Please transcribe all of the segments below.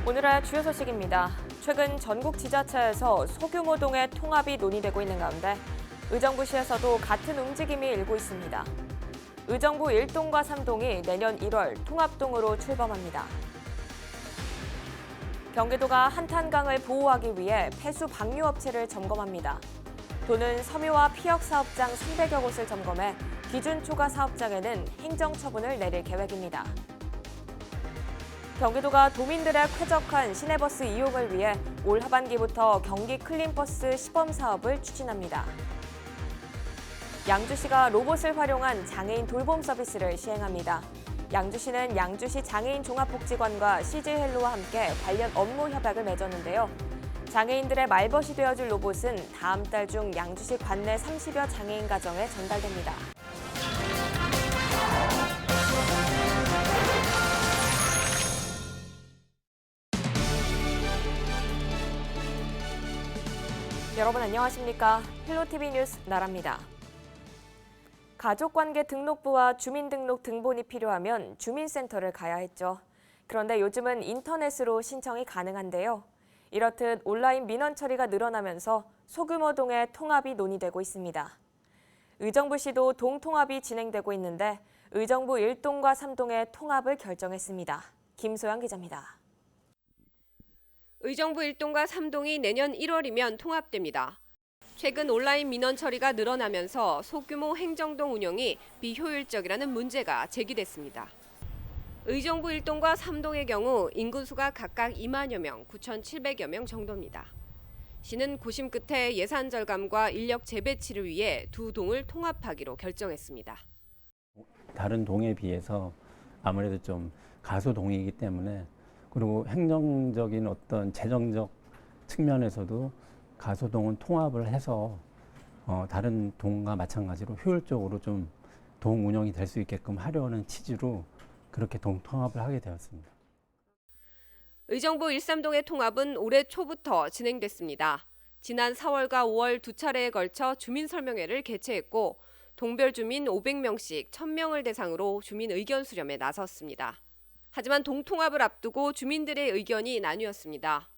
오늘의 주요 소식입니다. 최근 전국 지자체에서 소규모 동의 통합이 논의되고 있는 가운데 의정부시에서도 같은 움직임이 일고 있습니다. 의정부 1동과 3동이 내년 1월 통합동으로 출범합니다. 경기도가 한탄강을 보호하기 위해 폐수 방류업체를 점검합니다. 도는 섬유와 피역 사업장 300여 곳을 점검해 기준 초과 사업장에는 행정처분을 내릴 계획입니다. 경기도가 도민들의 쾌적한 시내버스 이용을 위해 올 하반기부터 경기 클린버스 시범 사업을 추진합니다. 양주시가 로봇을 활용한 장애인 돌봄 서비스를 시행합니다. 양주시는 양주시 장애인 종합복지관과 CJ헬로와 함께 관련 업무 협약을 맺었는데요. 장애인들의 말벗이 되어줄 로봇은 다음 달 중 양주시 관내 30여 장애인 가정에 전달됩니다. 여러분 안녕하십니까? 헬로티비 뉴스 나라입니다. 가족관계 등록부와 주민등록 등본이 필요하면 주민센터를 가야 했죠. 그런데 요즘은 인터넷으로 신청이 가능한데요. 이렇듯 온라인 민원 처리가 늘어나면서 소규모 동의 통합이 논의되고 있습니다. 의정부시도 동통합이 진행되고 있는데 의정부 1동과 3동의 통합을 결정했습니다. 김소영 기자입니다. 의정부 1동과 3동이 내년 1월이면 통합됩니다. 최근 온라인 민원 처리가 늘어나면서 소규모 행정동 운영이 비효율적이라는 문제가 제기됐습니다. 의정부 1동과 3동의 경우 인구수가 각각 2만여 명, 9,700여 명 정도입니다. 시는 고심 끝에 예산 절감과 인력 재배치를 위해 두 동을 통합하기로 결정했습니다. 다른 동에 비해서 아무래도 좀 가소동이기 때문에 그리고 행정적인 어떤 재정적 측면에서도 가소동은 통합을 해서 다른 동과 마찬가지로 효율적으로 좀 동 운영이 될 수 있게끔 하려는 취지로 그렇게 동 통합을 하게 되었습니다. 의정부 1, 3동의 통합은 올해 초부터 진행됐습니다. 지난 4월과 5월 두 차례에 걸쳐 주민설명회를 개최했고 동별 주민 500명씩 1000명을 대상으로 주민 의견 수렴에 나섰습니다. 하지만 동통합을 앞두고 주민들의 의견이 나뉘었습니다.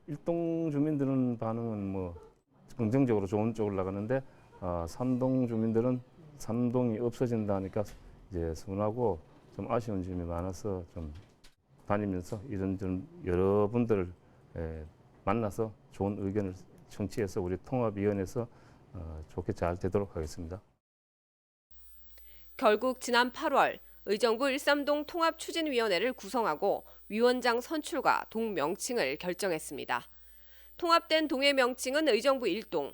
1동 주민들은 반응은 긍정적으로 좋은 쪽으로 나가는데 3동 주민들은 3동이 없어진다니까 이제 서운하고 좀 아쉬운 점이 많아서 좀 다니면서 이런저런 여러분들을 만나서 좋은 의견을 청취해서 우리 통합위원회에서 좋게 잘 되도록 하겠습니다. 결국 지난 8월 의정부 1, 3동 통합추진위원회를 구성하고 위원장 선출과 동 명칭을 결정했습니다. 통합된 동의 명칭은 의정부 1동.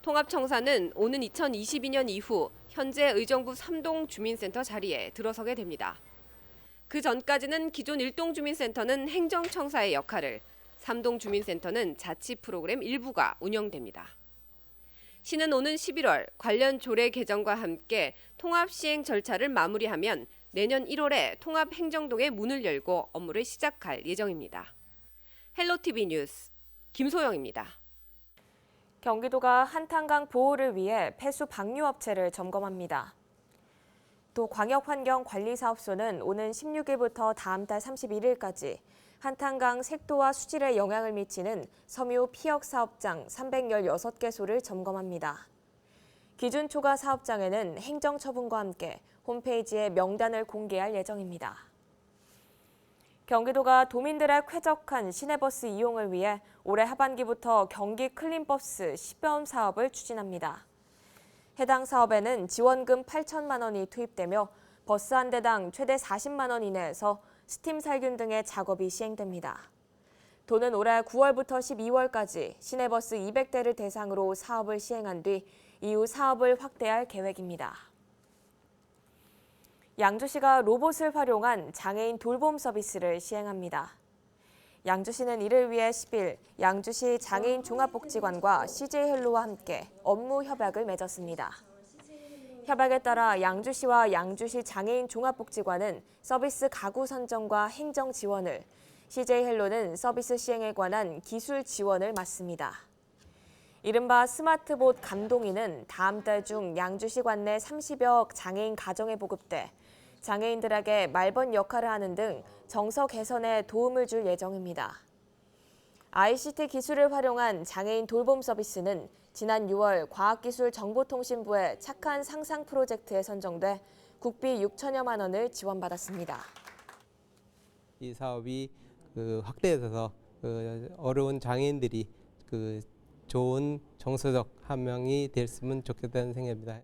통합청사는 오는 2022년 이후 현재 의정부 3동 주민센터 자리에 들어서게 됩니다. 그 전까지는 기존 1동 주민센터는 행정청사의 역할을, 3동 주민센터는 자치 프로그램 일부가 운영됩니다. 시는 오는 11월 관련 조례 개정과 함께 통합 시행 절차를 마무리하면 내년 1월에 통합 행정동의 문을 열고 업무를 시작할 예정입니다. 헬로티비 뉴스 김소영입니다. 경기도가 한탄강 보호를 위해 폐수 방류업체를 점검합니다. 또 광역환경관리사업소는 오는 16일부터 다음 달 31일까지 한탄강 색도와 수질에 영향을 미치는 섬유 피역 사업장 316개소를 점검합니다. 기준 초과 사업장에는 행정처분과 함께 홈페이지에 명단을 공개할 예정입니다. 경기도가 도민들의 쾌적한 시내버스 이용을 위해 올해 하반기부터 경기 클린버스 시범 사업을 추진합니다. 해당 사업에는 지원금 8천만 원이 투입되며 버스 한 대당 최대 40만 원 이내에서 스팀 살균 등의 작업이 시행됩니다. 도는 올해 9월부터 12월까지 시내버스 200대를 대상으로 사업을 시행한 뒤 이후 사업을 확대할 계획입니다. 양주시가 로봇을 활용한 장애인 돌봄 서비스를 시행합니다. 양주시는 이를 위해 10일 양주시 장애인 종합복지관과 CJ헬로와 함께 업무 협약을 맺었습니다. 협약에 따라 양주시와 양주시 장애인 종합복지관은 서비스 가구 선정과 행정 지원을, CJ헬로는 서비스 시행에 관한 기술 지원을 맡습니다. 이른바 스마트봇 감동이는 다음 달 중 양주시 관내 30여 장애인 가정에 보급돼 장애인들에게 말번 역할을 하는 등 정서 개선에 도움을 줄 예정입니다. ICT 기술을 활용한 장애인 돌봄 서비스는 지난 6월 과학기술정보통신부의 착한 상상 프로젝트에 선정돼 국비 6천여만 원을 지원받았습니다. 이 사업이 확대돼서 어려운 장애인들이 좋은 정서적 함양이 됐으면 좋겠다는 생각입니다.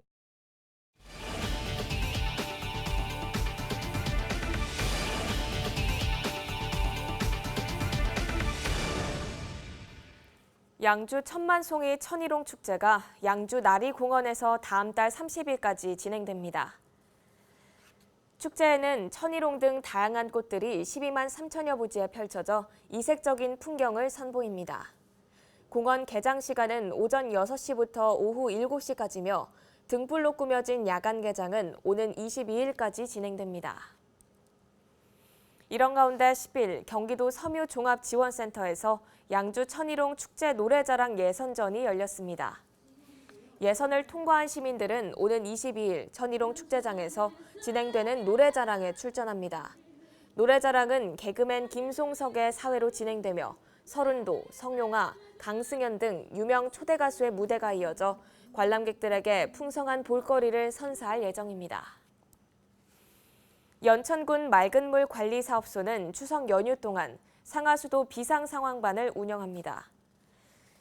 양주 천만송이 천일홍 축제가 양주 나리공원에서 다음 달 30일까지 진행됩니다. 축제에는 천일홍 등 다양한 꽃들이 12만 3천여 부지에 펼쳐져 이색적인 풍경을 선보입니다. 공원 개장 시간은 오전 6시부터 오후 7시까지며 등불로 꾸며진 야간 개장은 오는 22일까지 진행됩니다. 이런 가운데 10일 경기도 섬유종합지원센터에서 양주 천일홍 축제 노래자랑 예선전이 열렸습니다. 예선을 통과한 시민들은 오는 22일 천일홍 축제장에서 진행되는 노래자랑에 출전합니다. 노래자랑은 개그맨 김송석의 사회로 진행되며 서른도, 성용아, 강승연 등 유명 초대 가수의 무대가 이어져 관람객들에게 풍성한 볼거리를 선사할 예정입니다. 연천군 맑은물 관리사업소는 추석 연휴 동안 상하수도 비상상황반을 운영합니다.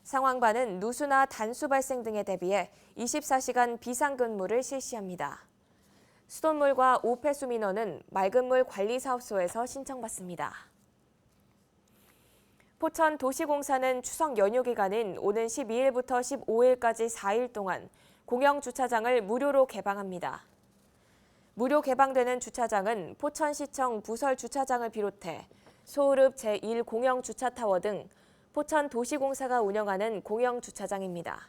상황반은 누수나 단수 발생 등에 대비해 24시간 비상근무를 실시합니다. 수돗물과 오폐수 민원은 맑은물 관리사업소에서 신청받습니다. 포천도시공사는 추석 연휴 기간인 오는 12일부터 15일까지 4일 동안 공영주차장을 무료로 개방합니다. 무료 개방되는 주차장은 포천시청 부설주차장을 비롯해 소울읍 제1공영주차타워 등 포천도시공사가 운영하는 공영주차장입니다.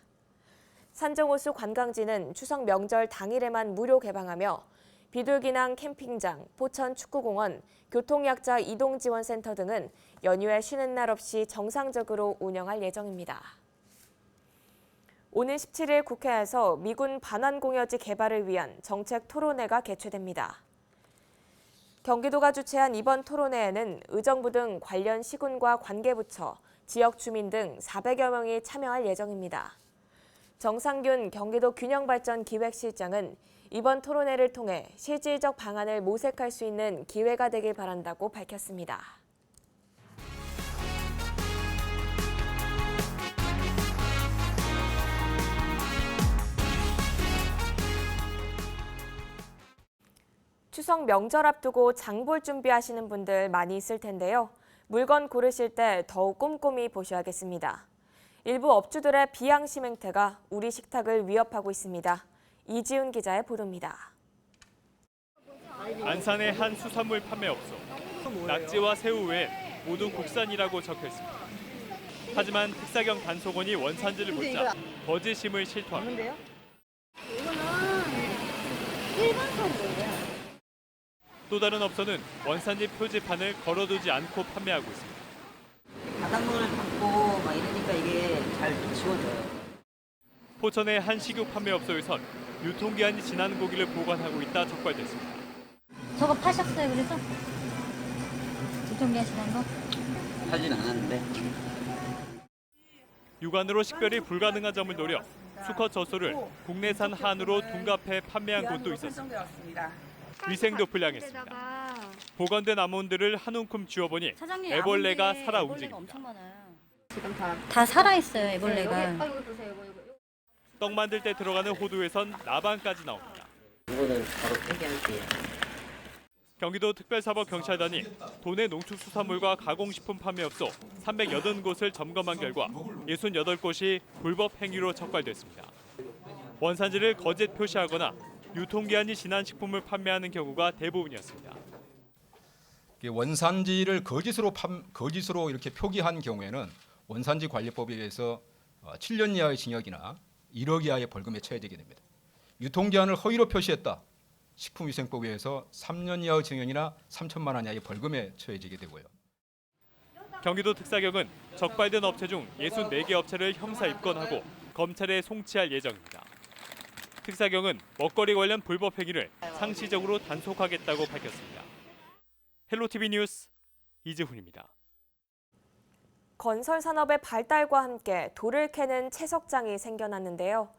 산정호수 관광지는 추석 명절 당일에만 무료 개방하며 비둘기낭 캠핑장, 포천축구공원, 교통약자 이동지원센터 등은 연휴에 쉬는 날 없이 정상적으로 운영할 예정입니다. 오는 17일 국회에서 미군 반환공여지 개발을 위한 정책 토론회가 개최됩니다. 경기도가 주최한 이번 토론회에는 의정부 등 관련 시군과 관계부처, 지역 주민 등 400여 명이 참여할 예정입니다. 정상균 경기도 균형발전기획실장은 이번 토론회를 통해 실질적 방안을 모색할 수 있는 기회가 되길 바란다고 밝혔습니다. 추석 명절 앞두고 장볼 준비하시는 분들 많이 있을 텐데요. 물건 고르실 때 더욱 꼼꼼히 보셔야겠습니다. 일부 업주들의 비양심 행태가 우리 식탁을 위협하고 있습니다. 이지훈 기자의 보도입니다. 안산의 한 수산물 판매업소. 낙지와 새우 외에 모두 국산이라고 적혀 있습니다. 하지만 특사경 단속원이 원산지를 묻자 거짓임을 실토합니다. 이거는 일본산이에요. 또 다른 업소는 원산지 표지판을 걸어두지 않고 판매하고 있습니다. 바닷물을 받고 막 이러니까 이게 잘 지워져요. 포천의 한 식육 판매업소에선 유통기한이 지난 고기를 보관하고 있다 적발됐습니다. 저거 파셨어요, 그래서? 유통기한 지난 거? 하진 않았는데. 육안으로 식별이 불가능한 점을 노려 수컷 젖소를 국내산 한우로 둔갑해 판매한 곳도 있었습니다. 위생도 불량했습니다. 보관된 아몬드를 한 움큼 쥐어보니 애벌레가 살아 움직입니다. 지금 다 살아있어요, 애벌레가. 떡 만들 때 들어가는 호두에선 나방까지 나옵니다. 이거는 바로 폐기할게요. 경기도 특별사법경찰단이 도내 농축수산물과 가공식품 판매업소 380곳을 점검한 결과 68곳이 불법 행위로 적발됐습니다. 원산지를 거짓 표시하거나 유통기한이 지난 식품을 판매하는 경우가 대부분이었습니다. 원산지를 거짓으로 이렇게 표기한 경우에는 원산지 관리법에 의해서 7년 이하의 징역이나 1억 이하의 벌금에 처해지게 됩니다. 유통기한을 허위로 표시했다. 식품위생법에 의해서 3년 이하의 징역이나 3천만 원 이하의 벌금에 처해지게 되고요. 경기도 특사경은 적발된 업체 중 64개 업체를 형사 입건하고 검찰에 송치할 예정입니다. 특사경은 먹거리 관련 불법 행위를 상시적으로 단속하겠다고 밝혔습니다. 헬로티비 뉴스 이재훈입니다. 건설 산업의 발달과 함께 돌을 캐는 채석장이 생겨났는데요.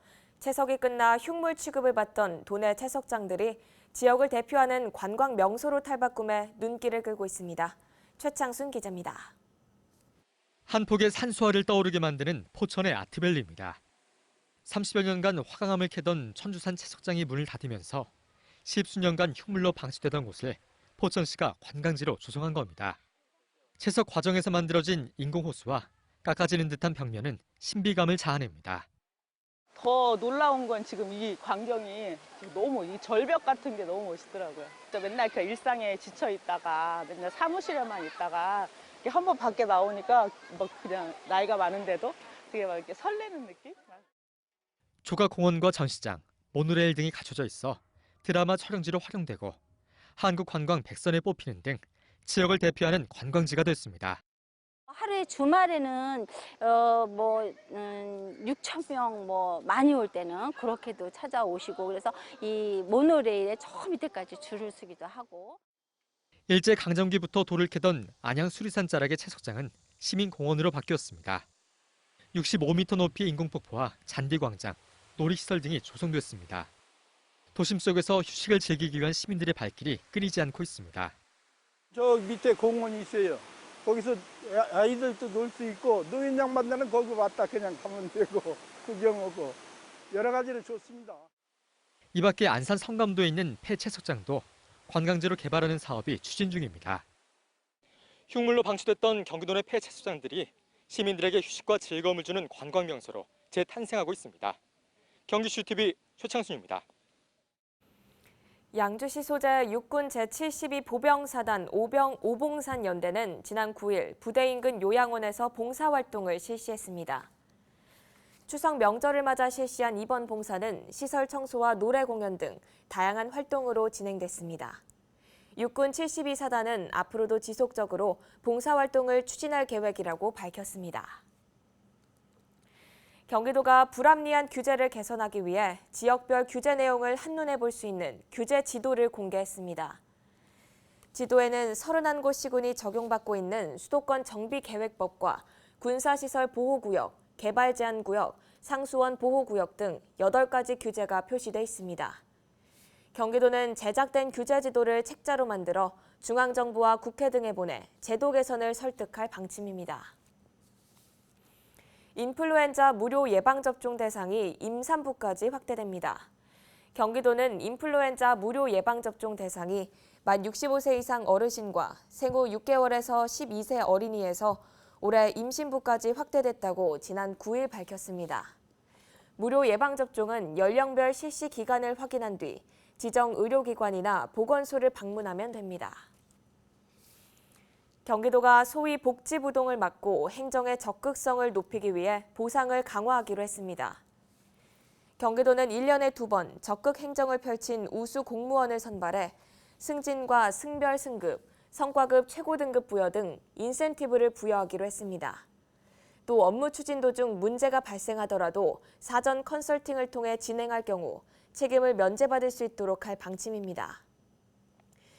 채석이 끝나 흉물 취급을 받던 도내 채석장들이 지역을 대표하는 관광 명소로 탈바꿈해 눈길을 끌고 있습니다. 최창순 기자입니다. 한 폭의 산수화를 떠오르게 만드는 포천의 아트밸리입니다. 30여 년간 화강암을 캐던 천주산 채석장이 문을 닫으면서 십수년간 흉물로 방치되던 곳을 포천시가 관광지로 조성한 겁니다. 채석 과정에서 만들어진 인공호수와 깎아지는 듯한 벽면은 신비감을 자아냅니다. 더 놀라운 건 지금 이 광경이 너무 이 절벽 같은 게 너무 멋있더라고요. 맨날 그 일상에 지쳐 있다가 맨날 사무실에만 있다가 한번 밖에 나오니까 막 그냥 나이가 많은데도 되게 막 이렇게 설레는 느낌? 조각공원과 전시장, 모노레일 등이 갖춰져 있어 드라마 촬영지로 활용되고 한국관광 100선에 뽑히는 등 지역을 대표하는 관광지가 됐습니다. 하루에 주말에는 6,000명 많이 올 때는 그렇게도 찾아오시고 그래서 이 모노레일에 저 밑에까지 줄을 서기도 하고. 일제 강점기부터 돌을 캐던 안양 수리산 자락의 채석장은 시민공원으로 바뀌었습니다. 65m 높이의 인공폭포와 잔디광장, 놀이시설 등이 조성됐습니다. 도심 속에서 휴식을 즐기기 위한 시민들의 발길이 끊이지 않고 있습니다. 저 밑에 공원이 있어요. 거기서 아이들도 놀 수 있고 노인 양반들은 거기 왔다 그냥 가면 되고 구경하고 여러 가지로 좋습니다. 이 밖에 안산 성감도에 있는 폐채석장도 관광지로 개발하는 사업이 추진 중입니다. 흉물로 방치됐던 경기도 내 폐채석장들이 시민들에게 휴식과 즐거움을 주는 관광 명소로 재탄생하고 있습니다. 경기슈TV 최창순입니다. 양주시 소재 육군 제72 보병사단 오봉산 연대는 지난 9일 부대 인근 요양원에서 봉사활동을 실시했습니다. 추석 명절을 맞아 실시한 이번 봉사는 시설 청소와 노래 공연 등 다양한 활동으로 진행됐습니다. 육군 72사단은 앞으로도 지속적으로 봉사활동을 추진할 계획이라고 밝혔습니다. 경기도가 불합리한 규제를 개선하기 위해 지역별 규제 내용을 한눈에 볼 수 있는 규제 지도를 공개했습니다. 지도에는 31곳 시군이 적용받고 있는 수도권 정비계획법과 군사시설 보호구역, 개발제한구역, 상수원 보호구역 등 8가지 규제가 표시돼 있습니다. 경기도는 제작된 규제 지도를 책자로 만들어 중앙정부와 국회 등에 보내 제도 개선을 설득할 방침입니다. 인플루엔자 무료 예방접종 대상이 임산부까지 확대됩니다. 경기도는 인플루엔자 무료 예방접종 대상이 만 65세 이상 어르신과 생후 6개월에서 12세 어린이에서 올해 임신부까지 확대됐다고 지난 9일 밝혔습니다. 무료 예방접종은 연령별 실시 기간을 확인한 뒤 지정 의료기관이나 보건소를 방문하면 됩니다. 경기도가 소위 복지부동을 막고 행정의 적극성을 높이기 위해 보상을 강화하기로 했습니다. 경기도는 1년에 2번 적극 행정을 펼친 우수 공무원을 선발해 승진과 승별 승급, 성과급 최고 등급 부여 등 인센티브를 부여하기로 했습니다. 또 업무 추진 도중 문제가 발생하더라도 사전 컨설팅을 통해 진행할 경우 책임을 면제받을 수 있도록 할 방침입니다.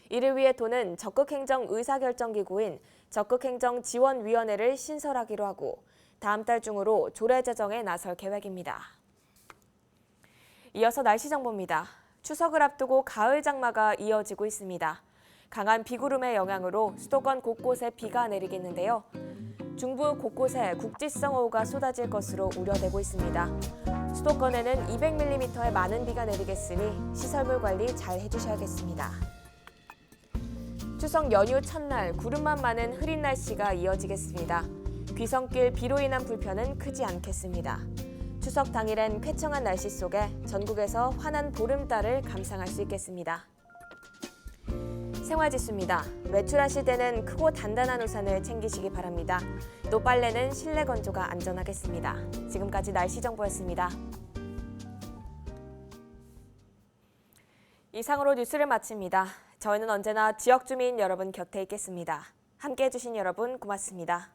이를 위해 도는 적극행정 의사결정기구인 적극행정지원위원회를 신설하기로 하고 다음 달 중으로 조례 제정에 나설 계획입니다. 이어서 날씨 정보입니다. 추석을 앞두고 가을 장마가 이어지고 있습니다. 강한 비구름의 영향으로 수도권 곳곳에 비가 내리겠는데요. 중부 곳곳에 국지성호우가 쏟아질 것으로 우려되고 있습니다. 수도권에는 200mm의 많은 비가 내리겠으니 시설물 관리 잘 해주셔야겠습니다. 추석 연휴 첫날 구름만 많은 흐린 날씨가 이어지겠습니다. 귀성길 비로 인한 불편은 크지 않겠습니다. 추석 당일엔 쾌청한 날씨 속에 전국에서 환한 보름달을 감상할 수 있겠습니다. 생활지수입니다. 외출하실 때는 크고 단단한 우산을 챙기시기 바랍니다. 또 빨래는 실내 건조가 안전하겠습니다. 지금까지 날씨 정보였습니다. 이상으로 뉴스를 마칩니다. 저희는 언제나 지역 주민 여러분 곁에 있겠습니다. 함께해 주신 여러분 고맙습니다.